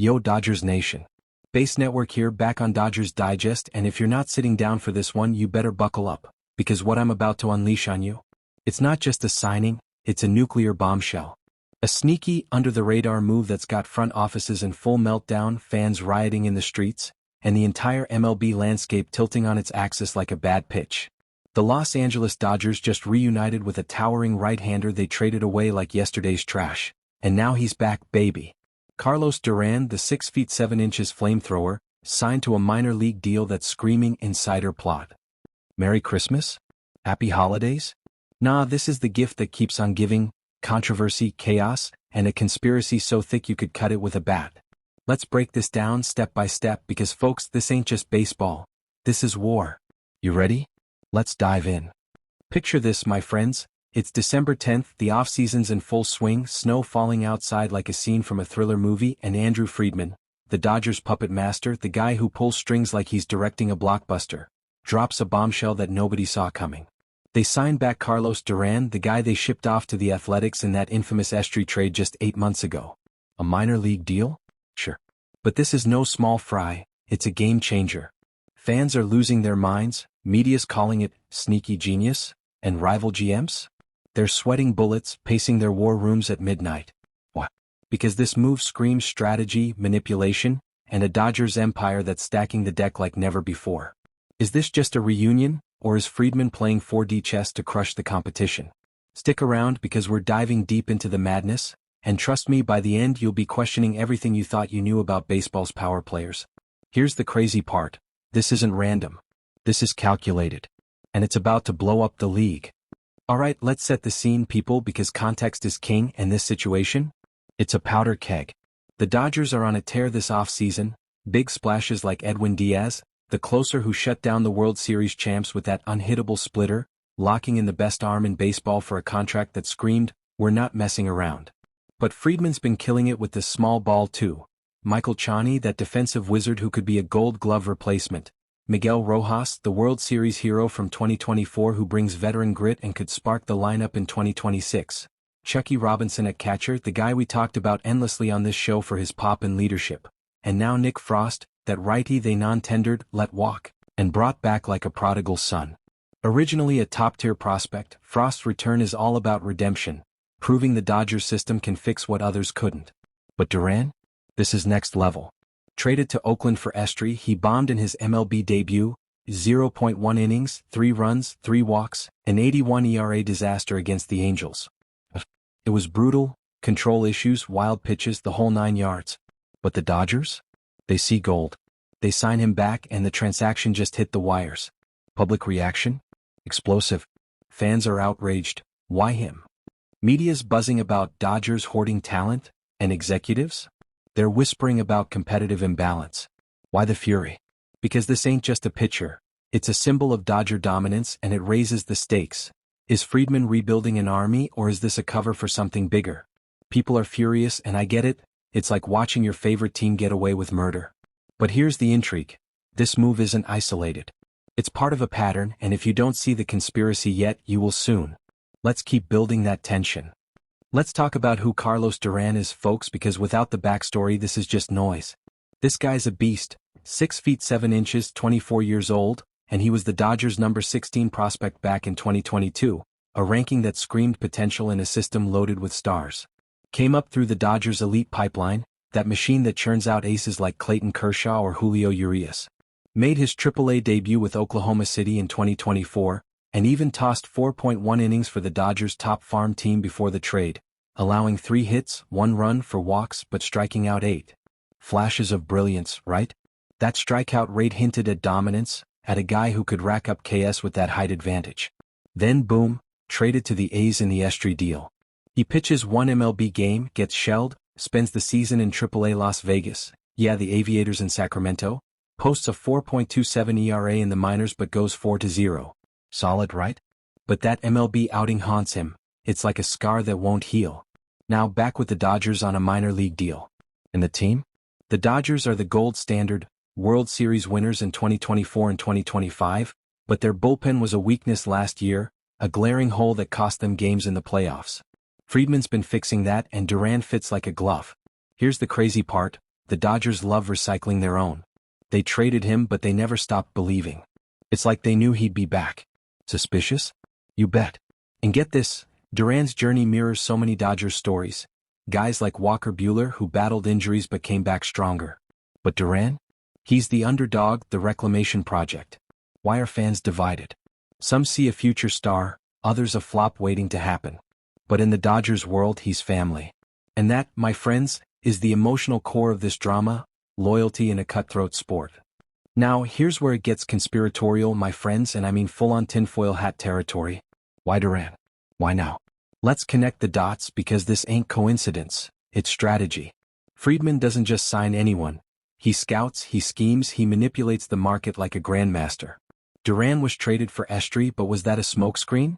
Yo Dodgers Nation. Base Network here, back on Dodgers Digest, and if you're not sitting down for this one, you better buckle up, because what I'm about to unleash on you, it's not just a signing, it's a nuclear bombshell. A sneaky, under-the-radar move that's got front offices in full meltdown, fans rioting in the streets, and the entire MLB landscape tilting on its axis like a bad pitch. The Los Angeles Dodgers just reunited with a towering right-hander they traded away like yesterday's trash, and now he's back, baby. Carlos Duran, the 6 feet 7 inches flamethrower, signed to a minor league deal that's screaming insider plot. Merry Christmas? Happy holidays? Nah, this is the gift that keeps on giving: controversy, chaos, and a conspiracy so thick you could cut it with a bat. Let's break this down step by step because folks, this ain't just baseball. This is war. You ready? Let's dive in. Picture this, my friends. It's December 10th, the off-season's in full swing, snow falling outside like a scene from a thriller movie, and Andrew Friedman, the Dodgers puppet master, the guy who pulls strings like he's directing a blockbuster, drops a bombshell that nobody saw coming. They signed back Carlos Duran, the guy they shipped off to the Athletics in that infamous Estrie trade just 8 months ago. A minor league deal? Sure. But this is no small fry, it's a game changer. Fans are losing their minds, media's calling it sneaky genius, and rival GMs? They're sweating bullets, pacing their war rooms at midnight. What? Because this move screams strategy, manipulation, and a Dodgers empire that's stacking the deck like never before. Is this just a reunion, or is Friedman playing 4D chess to crush the competition? Stick around because we're diving deep into the madness, and trust me, by the end you'll be questioning everything you thought you knew about baseball's power players. Here's the crazy part. This isn't random. This is calculated. And it's about to blow up the league. Alright, let's set the scene, people, because context is king in this situation. It's a powder keg. The Dodgers are on a tear this offseason. Big splashes like Edwin Diaz, the closer who shut down the World Series champs with that unhittable splitter, locking in the best arm in baseball for a contract that screamed, "We're not messing around." But Friedman's been killing it with the small ball too. Michael Chani, that defensive wizard who could be a Gold Glove replacement. Miguel Rojas, the World Series hero from 2024 who brings veteran grit and could spark the lineup in 2026. Chucky Robinson at catcher, the guy we talked about endlessly on this show for his pop and leadership. And now Nick Frost, that righty they non-tendered, let walk, and brought back like a prodigal son. Originally a top-tier prospect, Frost's return is all about redemption, proving the Dodgers system can fix what others couldn't. But Duran? This is next level. Traded to Oakland for Estrie, he bombed in his MLB debut, 0.1 innings, 3 runs, 3 walks, an 81 ERA disaster against the Angels. It was brutal, control issues, wild pitches, the whole 9 yards. But the Dodgers? They see gold. They sign him back and the transaction just hit the wires. Public reaction? Explosive. Fans are outraged. Why him? Media's buzzing about Dodgers hoarding talent, and executives? They're whispering about competitive imbalance. Why the fury? Because this ain't just a pitcher. It's a symbol of Dodger dominance and it raises the stakes. Is Friedman rebuilding an army or is this a cover for something bigger? People are furious and I get it. It's like watching your favorite team get away with murder. But here's the intrigue. This move isn't isolated. It's part of a pattern, and if you don't see the conspiracy yet, you will soon. Let's keep building that tension. Let's talk about who Carlos Duran is, folks, because without the backstory this is just noise. This guy's a beast, 6 feet 7 inches, 24 years old, and he was the Dodgers' number 16 prospect back in 2022, a ranking that screamed potential in a system loaded with stars. Came up through the Dodgers' elite pipeline, that machine that churns out aces like Clayton Kershaw or Julio Urias. Made his AAA debut with Oklahoma City in 2024, and even tossed 4.1 innings for the Dodgers' top farm team before the trade, allowing 3 hits, 1 run for walks but striking out 8. Flashes of brilliance, right? That strikeout rate hinted at dominance, at a guy who could rack up KS with that height advantage. Then boom, traded to the A's in the Estrie deal. He pitches 1 MLB game, gets shelled, spends the season in AAA Las Vegas, yeah, the Aviators in Sacramento, posts a 4.27 ERA in the minors but goes 4-0. Solid, right? But that MLB outing haunts him. It's like a scar that won't heal. Now back with the Dodgers on a minor league deal. And the team? The Dodgers are the gold standard, World Series winners in 2024 and 2025, but their bullpen was a weakness last year, a glaring hole that cost them games in the playoffs. Friedman's been fixing that and Duran fits like a glove. Here's the crazy part, the Dodgers love recycling their own. They traded him but they never stopped believing. It's like they knew he'd be back. Suspicious? You bet. And get this, Duran's journey mirrors so many Dodgers stories. Guys like Walker Buehler who battled injuries but came back stronger. But Duran? He's the underdog, the reclamation project. Why are fans divided? Some see a future star, others a flop waiting to happen. But in the Dodgers world he's family. And that, my friends, is the emotional core of this drama, loyalty in a cutthroat sport. Now, here's where it gets conspiratorial, my friends, and I mean full-on tinfoil hat territory. Why Duran? Why now? Let's connect the dots because this ain't coincidence, it's strategy. Friedman doesn't just sign anyone. He scouts, he schemes, he manipulates the market like a grandmaster. Duran was traded for Estrie, but was that a smokescreen?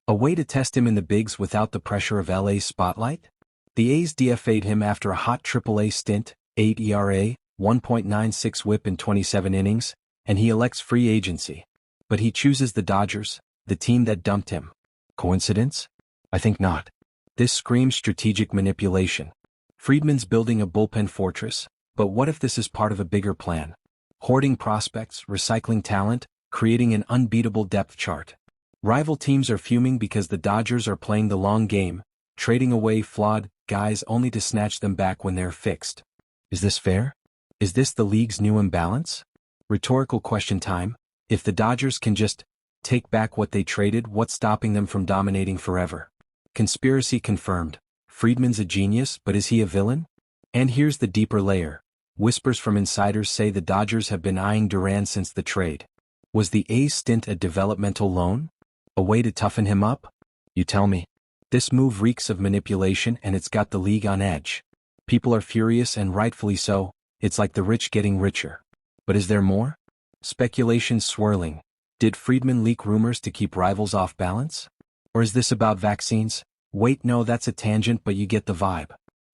A way to test him in the bigs without the pressure of LA's spotlight? The A's DFA'd him after a hot AAA stint, 8 ERA, 1.96 whip in 27 innings, and he elects free agency. But he chooses the Dodgers, the team that dumped him. Coincidence? I think not. This screams strategic manipulation. Friedman's building a bullpen fortress, but what if this is part of a bigger plan? Hoarding prospects, recycling talent, creating an unbeatable depth chart. Rival teams are fuming because the Dodgers are playing the long game, trading away flawed guys only to snatch them back when they're fixed. Is this fair? Is this the league's new imbalance? Rhetorical question time. If the Dodgers can just take back what they traded, what's stopping them from dominating forever? Conspiracy confirmed. Friedman's a genius, but is he a villain? And here's the deeper layer. Whispers from insiders say the Dodgers have been eyeing Duran since the trade. Was the A's stint a developmental loan? A way to toughen him up? You tell me. This move reeks of manipulation and it's got the league on edge. People are furious and rightfully so. It's like the rich getting richer. But is there more? Speculation swirling. Did Friedman leak rumors to keep rivals off balance? Or is this about vaccines? Wait, no, that's a tangent, but you get the vibe.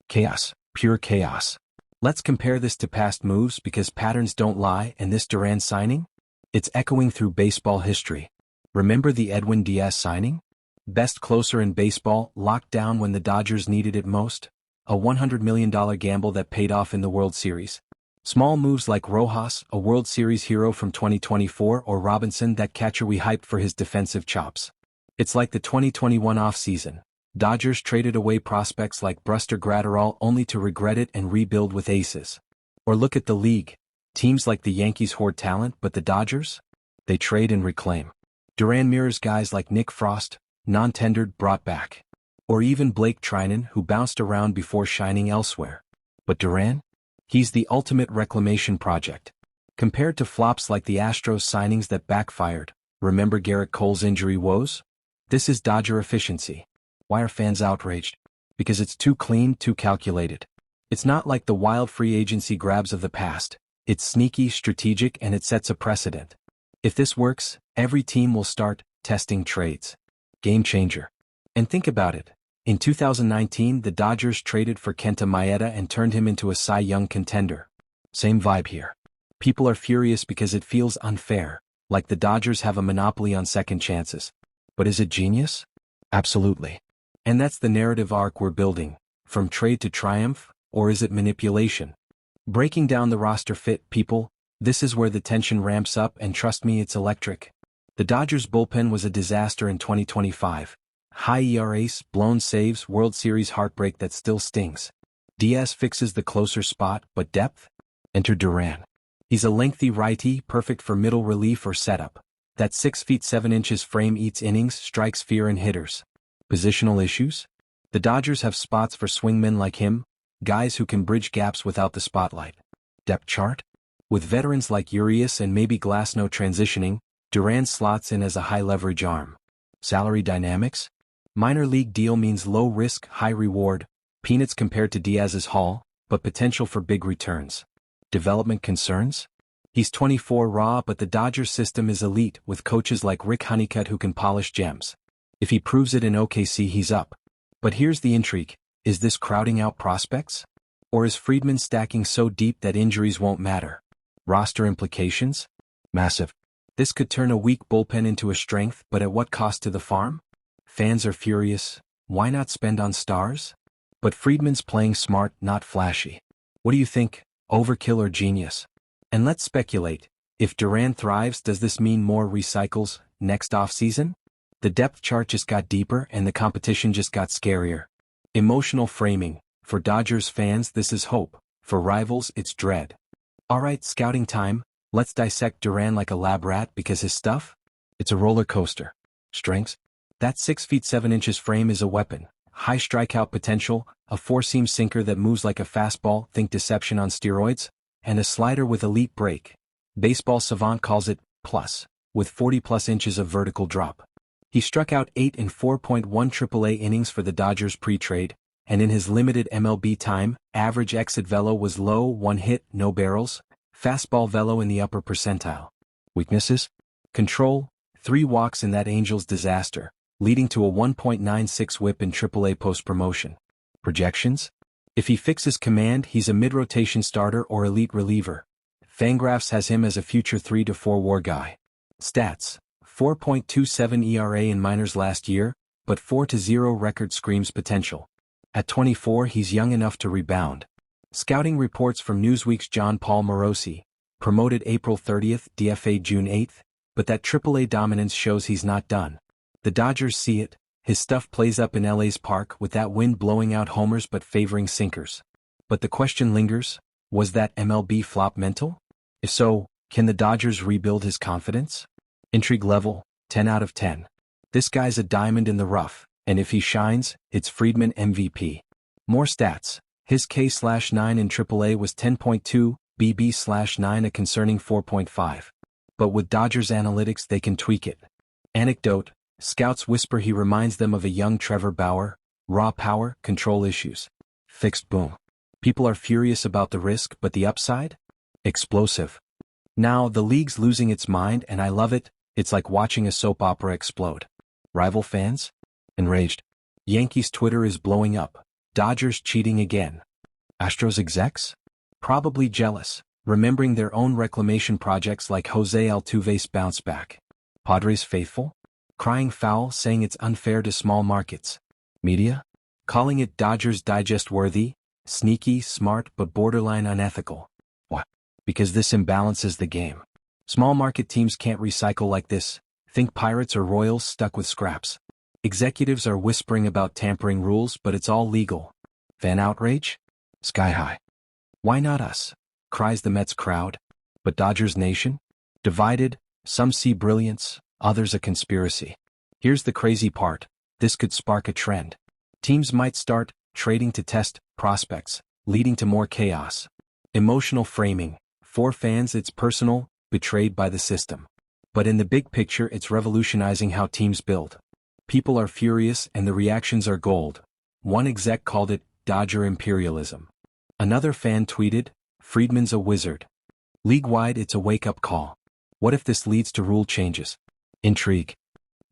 Chaos. Pure chaos. Let's compare this to past moves because patterns don't lie, and this Duran signing? It's echoing through baseball history. Remember the Edwin Diaz signing? Best closer in baseball, locked down when the Dodgers needed it most? A $100 million gamble that paid off in the World Series. Small moves like Rojas, a World Series hero from 2024, or Robinson, that catcher we hyped for his defensive chops. It's like the 2021 offseason. Dodgers traded away prospects like Buster Graterol only to regret it and rebuild with aces. Or look at the league. Teams like the Yankees hoard talent, but the Dodgers? They trade and reclaim. Duran mirrors guys like Nick Frost, non-tendered, brought back. Or even Blake Trinan, who bounced around before shining elsewhere. But Duran? He's the ultimate reclamation project. Compared to flops like the Astros signings that backfired, remember Garrett Cole's injury woes? This is Dodger efficiency. Why are fans outraged? Because it's too clean, too calculated. It's not like the wild free agency grabs of the past. It's sneaky, strategic, and it sets a precedent. If this works, every team will start testing trades. Game changer. And think about it. In 2019, the Dodgers traded for Kenta Maeda and turned him into a Cy Young contender. Same vibe here. People are furious because it feels unfair, like the Dodgers have a monopoly on second chances. But is it genius? Absolutely. And that's the narrative arc we're building, from trade to triumph, or is it manipulation? Breaking down the roster fit, people, this is where the tension ramps up, and trust me, it's electric. The Dodgers bullpen was a disaster in 2025. High ERAs, blown saves, World Series heartbreak that still stings. Diaz fixes the closer spot, but depth? Enter Duran. He's a lengthy righty, perfect for middle relief or setup. That 6 feet 7 inches frame eats innings, strikes fear in hitters. Positional issues? The Dodgers have spots for swingmen like him, guys who can bridge gaps without the spotlight. Depth chart? With veterans like Urias and maybe Glasnow transitioning, Duran slots in as a high-leverage arm. Salary dynamics? Minor league deal means low risk, high reward, peanuts compared to Diaz's haul, but potential for big returns. Development concerns? He's 24 raw, but the Dodgers system is elite with coaches like Rick Honeycutt who can polish gems. If he proves it in OKC, he's up. But here's the intrigue. Is this crowding out prospects? Or is Friedman stacking so deep that injuries won't matter? Roster implications? Massive. This could turn a weak bullpen into a strength, but at what cost to the farm? Fans are furious. Why not spend on stars? But Friedman's playing smart, not flashy. What do you think? Overkill or genius? And let's speculate. If Duran thrives, does this mean more recycles next offseason? The depth chart just got deeper and the competition just got scarier. Emotional framing. For Dodgers fans, this is hope. For rivals, it's dread. Alright, scouting time. Let's dissect Duran like a lab rat because his stuff? It's a roller coaster. Strengths? That 6 feet 7 inches frame is a weapon. High strikeout potential, a four-seam sinker that moves like a fastball, think deception on steroids, and a slider with elite break. Baseball savant calls it plus, with 40-plus inches of vertical drop. He struck out 8 in 4.1 AAA innings for the Dodgers pre-trade, and in his limited MLB time, average exit velo was low, 1 hit, no barrels, fastball velo in the upper percentile. Weaknesses? Control, 3 walks in that Angels disaster, leading to a 1.96 whip in AAA post-promotion. Projections? If he fixes command, he's a mid-rotation starter or elite reliever. Fangraphs has him as a future 3 to 4 WAR guy. Stats: 4.27 ERA in minors last year, but 4-0 record screams potential. At 24, he's young enough to rebound. Scouting reports from Newsweek's John Paul Morosi, promoted April 30th, DFA June 8th, but that AAA dominance shows he's not done. The Dodgers see it. His stuff plays up in LA's park with that wind blowing out homers but favoring sinkers. But the question lingers, was that MLB flop mental? If so, can the Dodgers rebuild his confidence? Intrigue level, 10 out of 10. This guy's a diamond in the rough, and if he shines, it's Friedman MVP. More stats. His K/9 in AAA was 10.2, BB/9 a concerning 4.5. But with Dodgers analytics they can tweak it. Anecdote: scouts whisper he reminds them of a young Trevor Bauer, raw power, control issues. Fixed boom. People are furious about the risk, but the upside? Explosive. Now the league's losing its mind and I love it, it's like watching a soap opera explode. Rival fans? Enraged. Yankees Twitter is blowing up. Dodgers cheating again. Astros execs? Probably jealous, remembering their own reclamation projects like Jose Altuve's bounce back. Padres faithful? Crying foul, saying it's unfair to small markets. Media? Calling it Dodgers Digest worthy, sneaky, smart but borderline unethical. What? Because this imbalances the game. Small market teams can't recycle like this. Think Pirates or Royals stuck with scraps. Executives are whispering about tampering rules, but it's all legal. Fan outrage? Sky high. Why not us? Cries the Mets crowd. But Dodgers Nation? Divided, some see brilliance, others a conspiracy. Here's the crazy part. This could spark a trend. Teams might start trading to test prospects, leading to more chaos. Emotional framing. For fans it's personal, betrayed by the system. But in the big picture it's revolutionizing how teams build. People are furious and the reactions are gold. One exec called it Dodger imperialism. Another fan tweeted, Friedman's a wizard. League-wide it's a wake-up call. What if this leads to rule changes? Intrigue.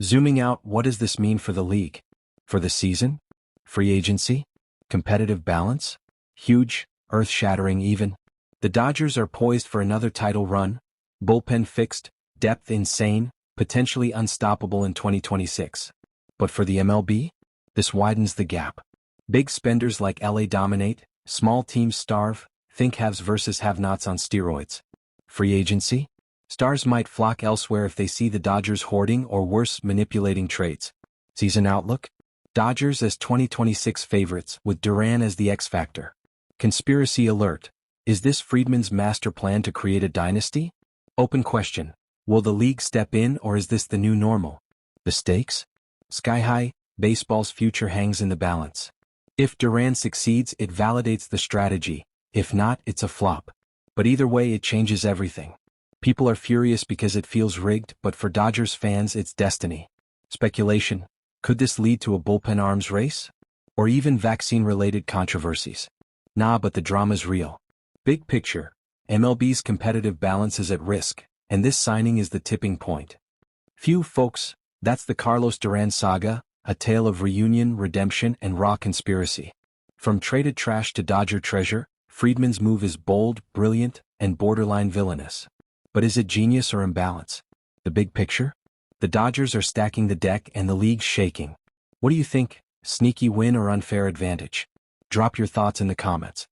Zooming out, what does this mean for the league? For the season? Free agency? Competitive balance? Huge, earth-shattering even. The Dodgers are poised for another title run. Bullpen fixed, depth insane, potentially unstoppable in 2026. But for the MLB? This widens the gap. Big spenders like LA dominate, small teams starve, think haves versus have-nots on steroids. Free agency? Stars might flock elsewhere if they see the Dodgers hoarding or worse, manipulating trades. Season outlook? Dodgers as 2026 favorites, with Duran as the X factor. Conspiracy alert. Is this Friedman's master plan to create a dynasty? Open question. Will the league step in or is this the new normal? The stakes? Sky high, baseball's future hangs in the balance. If Duran succeeds, it validates the strategy. If not, it's a flop. But either way, it changes everything. People are furious because it feels rigged, but for Dodgers fans, it's destiny. Speculation. Could this lead to a bullpen arms race? Or even vaccine-related controversies? Nah, but the drama's real. Big picture. MLB's competitive balance is at risk, and this signing is the tipping point. Phew, folks, that's the Carlos Duran saga, a tale of reunion, redemption, and raw conspiracy. From traded trash to Dodger treasure, Friedman's move is bold, brilliant, and borderline villainous. But is it genius or imbalance? The big picture? The Dodgers are stacking the deck and the league's shaking. What do you think? Sneaky win or unfair advantage? Drop your thoughts in the comments.